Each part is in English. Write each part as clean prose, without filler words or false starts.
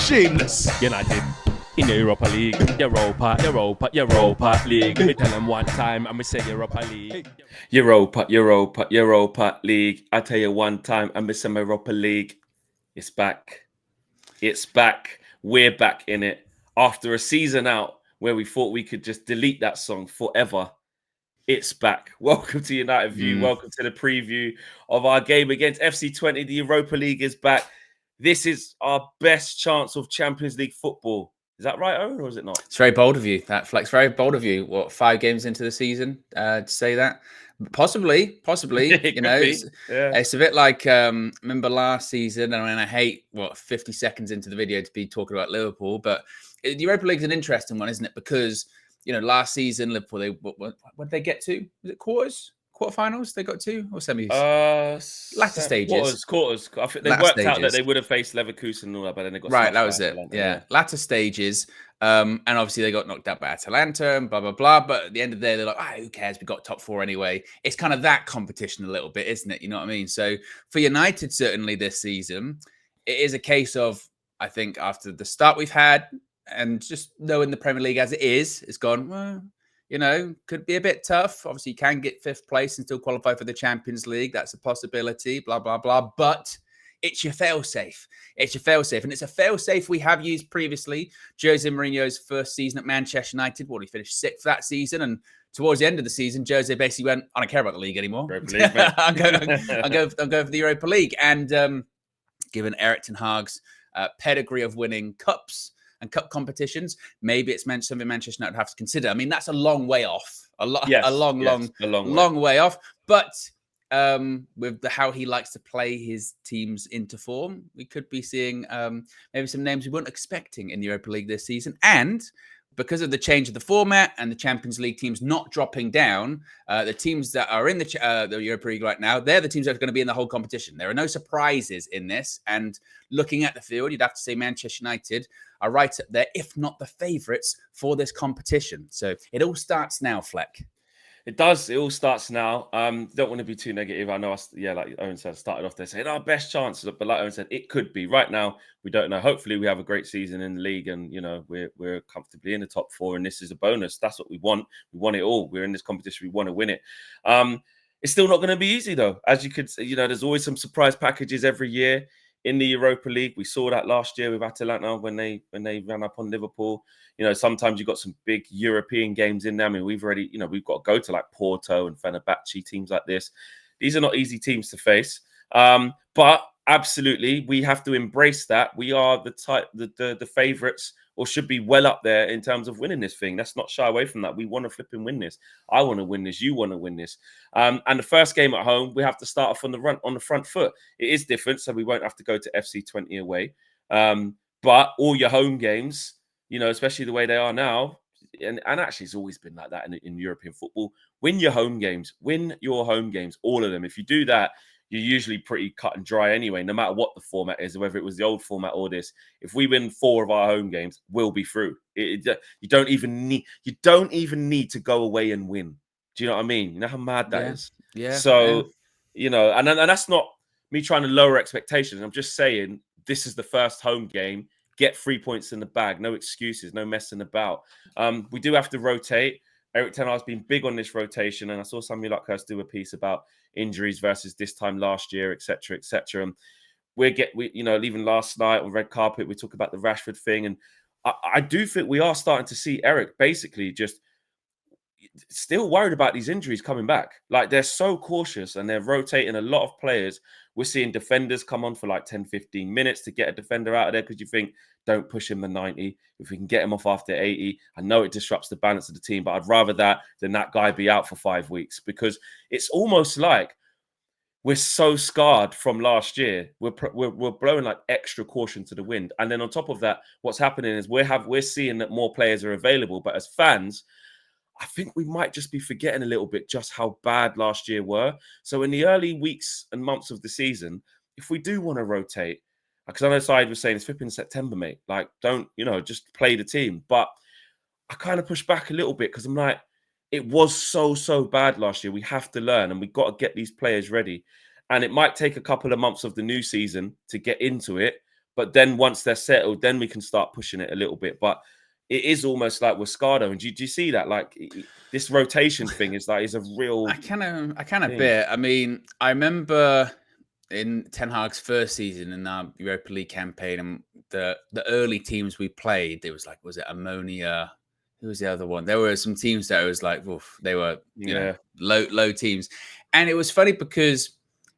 Shameless. United in the Europa League. Europa League. Me tell them one time and me say Europa League. Europa League. I tell you one time and me say Europa League. It's back. It's back. We're back in it. After a season out where we thought we could just delete that song forever, it's back. Welcome to United View. Welcome to the preview of our game against FC Twente. The Europa League is back. This is our best chance of Champions League football. Is that right, Owen, or is it not? It's very bold of you, that Flex. Very bold of you. What, 5 games into the season to say that? Possibly. You know, it's a bit like remember last season. I mean, I hate 50 seconds into the video to be talking about Liverpool, but the Europa League's an interesting one, isn't it? Because last season Liverpool, what did they get to? Was it quarterfinals? They got to, or semis? Latter stages. Quarters. I think they worked out that they would have faced Leverkusen and all that, but then they got right. That was it. Yeah, latter stages. And obviously they got knocked out by Atalanta and blah blah blah. But at the end of the day, they're like, who cares? We got top 4 anyway. It's kind of that competition a little bit, isn't it? You know what I mean? So for United, certainly this season, it is a case of, I think, after the start we've had, and just knowing the Premier League as it is, it's gone, well, could be a bit tough. Obviously, you can get 5th place and still qualify for the Champions League. That's a possibility, blah, blah, blah. But it's your fail-safe. It's your fail-safe. And it's a fail-safe we have used previously. Jose Mourinho's first season at Manchester United, he finished 6th that season. And towards the end of the season, Jose basically went, I don't care about the league anymore. I'm going for the Europa League. And given Erik ten Hag's pedigree of winning cups and cup competitions, maybe it's something Manchester United have to consider. I mean, that's a long way off. A long way off. But with how he likes to play his teams into form, we could be seeing maybe some names we weren't expecting in the Europa League this season. And because of the change of the format and the Champions League teams not dropping down, the teams that are in the Europa League right now, they're the teams that are going to be in the whole competition. There are no surprises in this. And looking at the field, you'd have to say Manchester United are right up there, if not the favourites for this competition. So it all starts now, Fleck. It does. It all starts now. Don't want to be too negative. I know, like Owen said, started off there saying our best chance, but like Owen said, it could be. Right now, we don't know. Hopefully, we have a great season in the league, and we're comfortably in the top 4, and this is a bonus. That's what we want. We want it all. We're in this competition. We want to win it. It's still not going to be easy though. As you could, there's always some surprise packages every year in the Europa League. We saw that last year with Atalanta when they ran up on Liverpool. Sometimes you've got some big European games in there. I mean, we've got to go to like Porto and Fenerbahce, teams like this. These are not easy teams to face. But absolutely, we have to embrace that. We are the favourites, or should be well up there in terms of winning this thing. Let's not shy away from that. We want to flip and win this. I want to win this. You want to win this. And the first game at home, we have to start off on the front foot. It is different, so we won't have to go to FC Twente away. But all your home games, especially the way they are now, and actually it's always been like that in European football. Win your home games, all of them. If you do that, you're usually pretty cut and dry anyway, no matter what the format is, whether it was the old format or this. If we win 4 of our home games, we'll be through. You don't even need to go away and win. Do you know what I mean? You know how mad that is? Yeah. So, and that's not me trying to lower expectations. I'm just saying this is the first home game. Get 3 points in the bag. No excuses, no messing about. We do have to rotate. Erik ten Hag's been big on this rotation, and I saw Samuel Luckhurst do a piece about injuries versus this time last year, etc., etc. And even last night on red carpet, we talk about the Rashford thing, and I do think we are starting to see Erik basically just still worried about these injuries coming back. Like, they're so cautious and they're rotating a lot of players. We're seeing defenders come on for like 10, 15 minutes to get a defender out of there because you think, don't push him the 90. If we can get him off after 80, I know it disrupts the balance of the team, but I'd rather that than that guy be out for 5 weeks, because it's almost like we're so scarred from last year. We're blowing like extra caution to the wind. And then on top of that, what's happening is we're seeing that more players are available, but as fans, I think we might just be forgetting a little bit just how bad last year were. So in the early weeks and months of the season, if we do want to rotate, because I know Said was saying it's flipping September, mate. Like, don't, just play the team. But I kind of push back a little bit because I'm like, it was so bad last year. We have to learn and we've got to get these players ready. and it might take a couple of months of the new season to get into it. But then once they're settled, then we can start pushing it a little bit. But it is almost like with Scado. And do you see that? Like this rotation thing is a real. I kind of bit. I mean, I remember in Ten Hag's first season in our Europa League campaign, and the early teams we played, it was like, was it Ammonia? Who was the other one? There were some teams that it was like, oof, they were you know, low teams, and it was funny because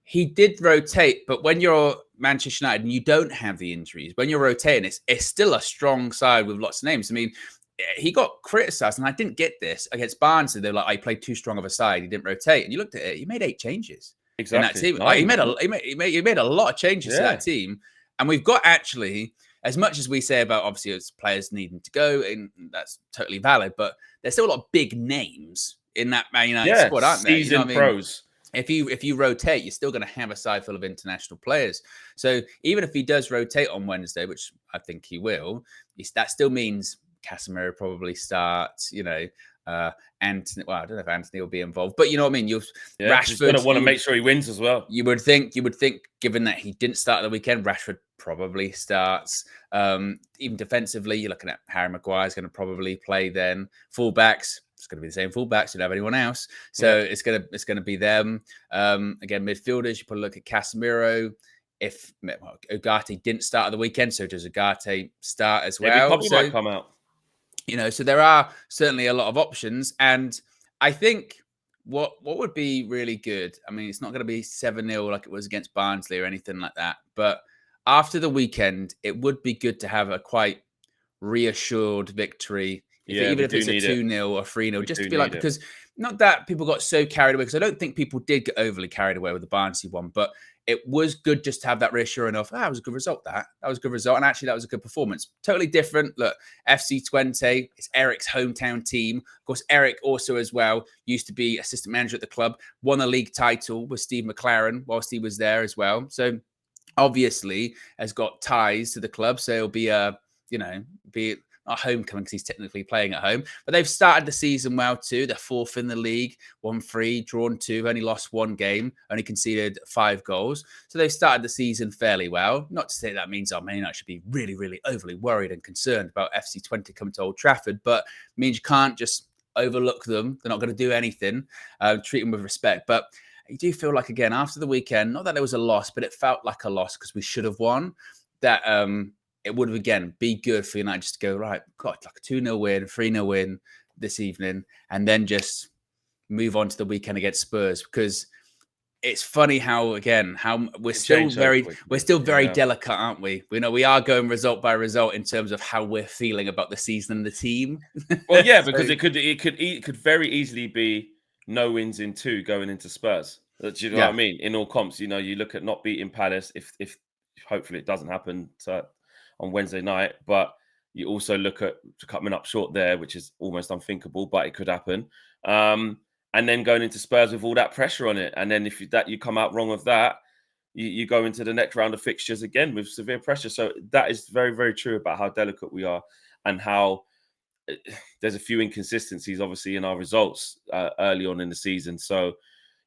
he did rotate, but when you're Manchester United and you don't have the injuries, when you're rotating, it's still a strong side with lots of names. I mean, he got criticised, and I didn't get this against Barnsley. They were like, "I played too strong of a side. He didn't rotate." And you looked at it; he made 8 changes in that team. Like, he made a lot of changes to that team. And we've got actually, as much as we say about obviously as players needing to go, and that's totally valid, but there's still a lot of big names in that Man United squad, aren't there? Seasoned pros. If you rotate, you're still going to have a side full of international players. So even if he does rotate on Wednesday, which I think he will, that still means Casemiro probably starts. You know, Anthony. Well, I don't know if Anthony will be involved, but you know what I mean. Rashford going to want to make sure he wins as well. You would think, given that he didn't start the weekend, Rashford probably starts. Even defensively, you're looking at Harry Maguire's going to probably play then. Fullbacks. It's going to be the same fullbacks. You don't have anyone else, so it's gonna be them. Again, midfielders. You probably look at Casemiro. If Ugarte didn't start at the weekend, so does Ugarte start as well? Probably might come out. You know, so there are certainly a lot of options, and I think what would be really good. I mean, it's not going to be 7-0 like it was against Barnsley or anything like that, but after the weekend, it would be good to have a quite reassured victory. Even if it's a 2-0 or 3-0, just to be like, because not that people got so carried away, because I don't think people did get overly carried away with the Barnsley one, but it was good just to have that reassuring of, that was a good result, that was a good result. And actually, that was a good performance. Totally different. Look, FC Twente, it's Eric's hometown team. Of course, Eric also as well used to be assistant manager at the club, won a league title with Steve McLaren whilst he was there as well. So obviously has got ties to the club. So it'll be not homecoming because he's technically playing at home, but they've started the season well too. They're 4th in the league, won 3, drawn 2, only lost 1 game, only conceded 5 goals. So they've started the season fairly well. Not to say that means Man United should be really, really overly worried and concerned about FC Twente coming to Old Trafford, but it means you can't just overlook them. They're not going to do anything. Treat them with respect. But you do feel like, again, after the weekend, not that there was a loss, but it felt like a loss because we should have won. That it would, again, be good for United just to go, right, got like a 2-0 win, 3-0 win this evening, and then just move on to the weekend against Spurs. Because it's funny how we're still very delicate, aren't we? We know we are going result by result in terms of how we're feeling about the season and the team. Well, yeah, because it could very easily be no wins in 2 going into Spurs. Do you know what I mean? In all comps, you know, you look at not beating Palace if hopefully it doesn't happen on Wednesday night, but you also look at coming up short there, which is almost unthinkable, but it could happen. And then going into Spurs with all that pressure on it, and then if you come out wrong with that, you go into the next round of fixtures again with severe pressure. So that is very, very true about how delicate we are and how there's a few inconsistencies, obviously, in our results early on in the season. So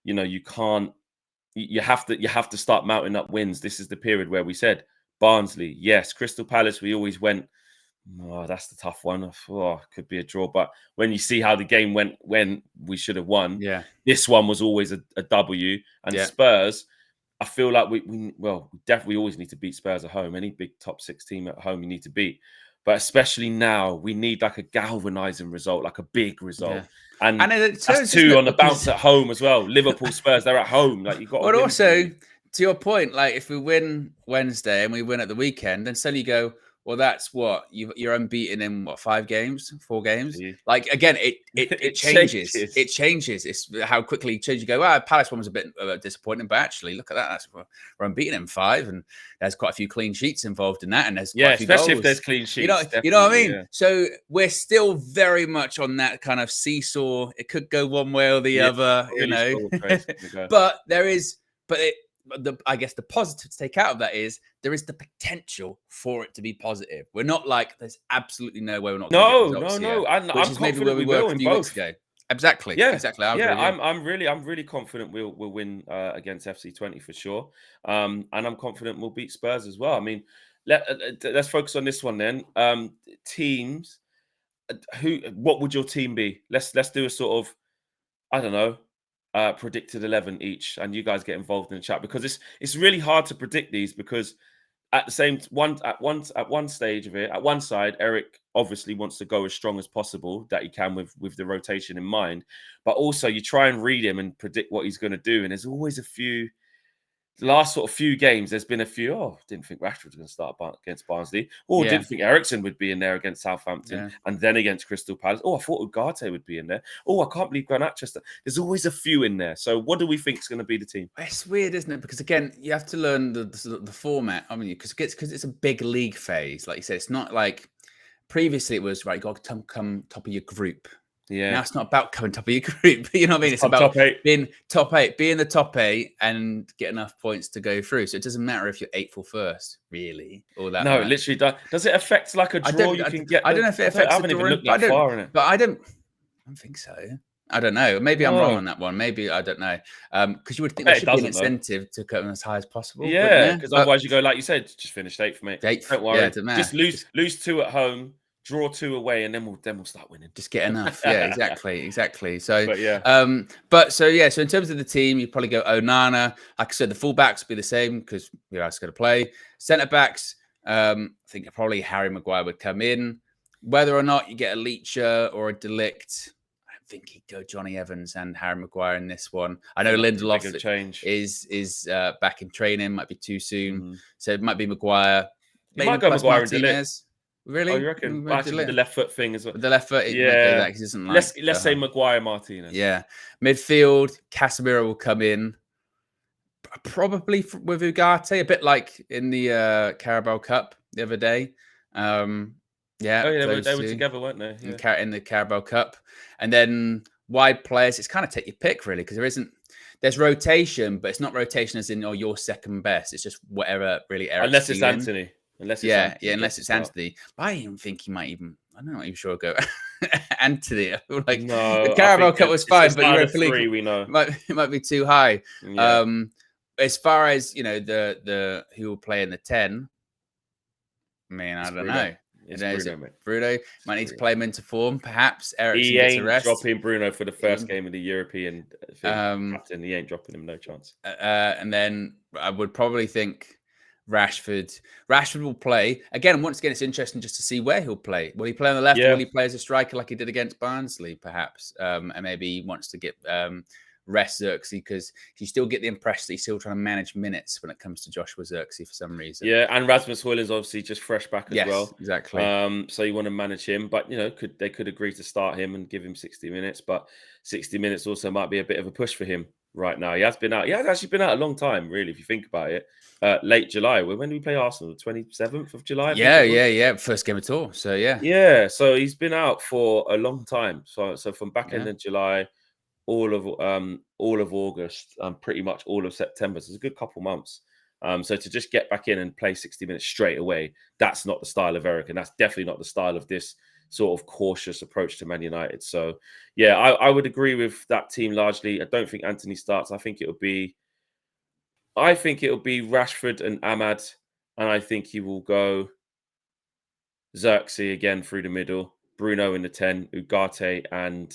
you know you have to start mounting up wins. This is the period where we said Barnsley, yes. Crystal Palace, we always went, oh, that's the tough one. Oh, could be a draw. But when you see how the game went when we should have won, this one was always a W. And Spurs, I feel like we definitely always need to beat Spurs at home. Any big top 6 team at home you need to beat. But especially now, we need like a galvanizing result, like a big result. Yeah. And that's 2 on the bounce at home as well. Liverpool, Spurs, they're at home. Like you got. But also, to your point, like if we win Wednesday and we win at the weekend, then suddenly you go, well, that's what you're unbeaten in 4 games. Yeah. Like again, it changes. It changes. It's how quickly it changes. You go, Palace one was a bit disappointing, but actually look at that. We're unbeaten in 5, and there's quite a few clean sheets involved in that, and there's quite a few especially goals. If there's clean sheets. You know what I mean? Yeah. So we're still very much on that kind of seesaw. It could go one way or the other, really but there is, I guess the positive to take out of that is there is the potential for it to be positive. We're not like there's absolutely no way we're not. No. Which is maybe where we were a few weeks ago. Exactly. Yeah, Exactly. I yeah. agree with you. I'm really confident we'll win against FC Twente for sure. And I'm confident we'll beat Spurs as well. I mean, let's focus on this one then. Teams. What would your team be? Let's do a sort of, I don't know, predicted 11 each, and you guys get involved in the chat, because it's really hard to predict these, because at the same at one stage of it, at one side, Eric obviously wants to go as strong as possible that he can with the rotation in mind, but also you try and read him and predict what he's going to do, and there's always a few. The last sort of few games, there's been a few. Oh, didn't think Rashford was going to start against Barnsley. Oh, Yeah. didn't think Eriksen would be in there against Southampton, Yeah. and then against Crystal Palace. Oh, I thought Ugarte would be in there. Oh, I can't believe Garnacho. There's always a few in there. So, what do we think is going to be the team? It's weird, isn't it? Because again, you have to learn the format. I mean, because it's a big league phase, like you said. It's not like previously it was right. You got to come top of your group. Yeah, Now it's not about coming top of your group. You know what I mean? It's about top 8. being top 8, being the top 8, and get enough points to go through. So it doesn't matter if you're 8th or 1st, really, or that. No, much. it literally does. It affect like a draw? You can get. I don't know if it affects. I haven't even looked that far in it, but I don't think so. I don't know. Maybe I'm wrong on that one. Maybe I don't know. Because you would think there should be an incentive to come as high as possible. Yeah, because otherwise you go, like you said, just finish 8th, mate. 8th. Don't worry. Yeah, just lose 2 at home, draw 2 away, and then we'll start winning. Just get enough. Yeah, exactly. So, but yeah, so in terms of the team, you probably go Onana. Like I said, the fullbacks will be the same because we're going to play. Centre backs, I think probably Harry Maguire would come in. Whether or not you get a Leacher or a Delict, I think he'd go Johnny Evans and Harry Maguire in this one. I know Lindelof is back in training, might be too soon, so it might be Maguire. Maybe might go Maguire and Delict. Really? Oh, you reckon? Actually, with the left foot thing as well. With the left foot, yeah. That, 'cause he doesn't like let's say Maguire Martinez. Yeah. Midfield, Casemiro will come in. Probably with Ugarte, a bit like in the Carabao Cup the other day. Yeah. Oh, they were together, weren't they? Yeah. In the Carabao Cup. And then wide players, it's kind of take your pick, really, because there's rotation, but it's not rotation as in, you're second best. It's just whatever really Eric's unless it's Anthony. Unless it's Anthony. But I even think he might even, I'm not even sure I'll go Anthony. I feel like no, the Carabao Cup was fine, but Europa League, we know. It might be too high. Yeah. As far as, the who will play in the 10, I don't know. It's Bruno, mate. Bruno might need to play him into form. Perhaps Eriksen he gets a ain't rest. dropping Bruno for the first game of the European captain. He ain't dropping him, no chance. And then I would probably think Rashford will play again. Once again, it's interesting just to see where he'll play. Will he play on the left? Or will he play as a striker like he did against Barnsley, perhaps? And maybe he wants to get rest Xerxes, because you still get the impression that he's still trying to manage minutes when it comes to Joshua Xerxes for some reason. Yeah, and Rasmus Højlund's obviously just fresh back as well. Exactly. So you want to manage him, but they could agree to start him and give him 60 minutes, but 60 minutes also might be a bit of a push for him right now. He has actually been out a long time, really, if you think about it. Late July. When did we play Arsenal? The 27th of July? Yeah. First game at all. So yeah. Yeah. So he's been out for a long time. So from back end of July, all of August, pretty much all of September. So it's a good couple months. So to just get back in and play 60 minutes straight away, that's not the style of Eric, and that's definitely not the style of this sort of cautious approach to Man United. So yeah, I would agree with that team largely. I don't think Anthony starts. I think it'll be Rashford and Ahmad, and I think he will go Xerxes again through the middle, Bruno in the 10, Ugarte and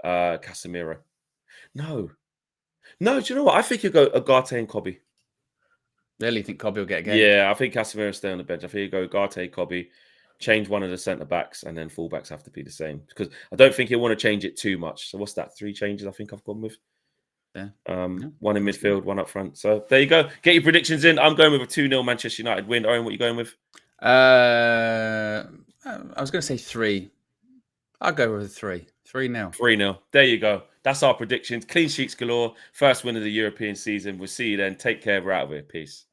Casemiro. No, do you know what? I think he'll go Ugarte and Kobe. Really think Kobe will get a game? Yeah, I think Casemiro will stay on the bench. I think he'll go Ugarte, Kobe, change one of the centre backs, and then fullbacks have to be the same, because I don't think he'll want to change it too much. So what's that? 3 changes I think I've gone with. Yeah. One in midfield, one up front. So there you go. Get your predictions in. I'm going with a 2-0 Manchester United win. Owen, what are you going with? I was going to say 3. I'll go with a 3. 3-0. 3-0. There you go. That's our predictions. Clean sheets galore. First win of the European season. We'll see you then. Take care. We're out of here. Peace.